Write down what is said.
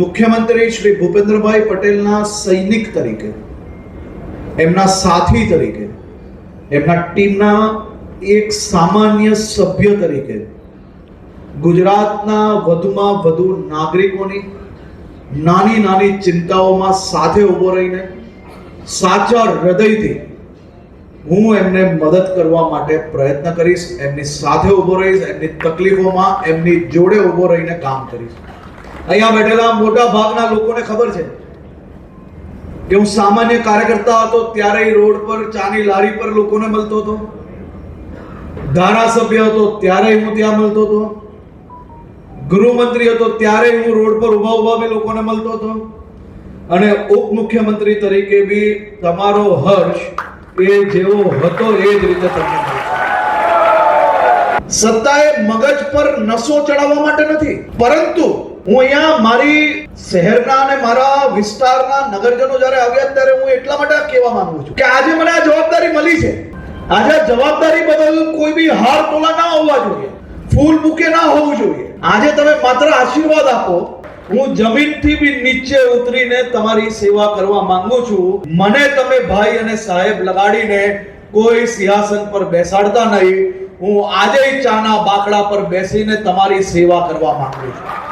મુખ્યમંત્રી શ્રી ભૂપેન્દ્રભાઈ પટેલના સૈનિક તરીકે, એમના સાથી તરીકે, એમના ટીમના એક સામાન્ય સભ્ય તરીકે ગુજરાતના વધુમાં વધુ નાગરિકોની નાની નાની ચિંતાઓમાં સાથે ઊભો રહીને સાચા હૃદયથી હું એમને મદદ કરવા માટે પ્રયત્ન કરીશ, એમની સાથે ઊભો રહીશ, એમની તકલીફોમાં એમની જોડે ઊભો રહીને કામ કરીશ. અહીંયા બેઠેલા મોટા ભાગના લોકોને ખબર છે કે હું સામાન્ય કાર્યકર્તા હતો ત્યારે રોડ પર ચાની લારી પર લોકોને મળતો હતો, ધારાસભ્ય હતો ત્યારે હું ત્યાં મળતો હતો, ગૃહમંત્રી હતો ત્યારે હું રોડ પર ઉભા ઉભા બી લોકોને મળતો હતો, અને ઉપમુખ્યમંત્રી તરીકે બી તમારો હર્ષ એ જેવો હતો એ જ રીતે તમને મળશે. સત્તાએ મગજ પર નસો ચડાવવા માટે નથી, પરંતુ હું અહીંયા મારી શહેરના અને મારા વિસ્તારના નગરજનો જ્યારે આવ્યા ત્યારે હું એટલા માટે કહેવા માંગુ છું કે આજે મને આ જવાબદારી મળી છે. આજે જવાબદારી બદલ કોઈ બી હાર તોલા ના હોવા જોઈએ, ફૂલ બુકે ના હોવું જોઈએ. આજે તમે માત્ર આશીર્વાદ આપો, હું જમીનથી બી નીચે ઉતરીને તમારી સેવા કરવા માંગુ છું. મને તમે ભાઈ અને સાહેબ લગાડીને કોઈ સિંહાસન પર બેસાડતા નહીં. હું આજે ચાના બાકડા પર બેસીને તમારી સેવા કરવા માંગુ છું.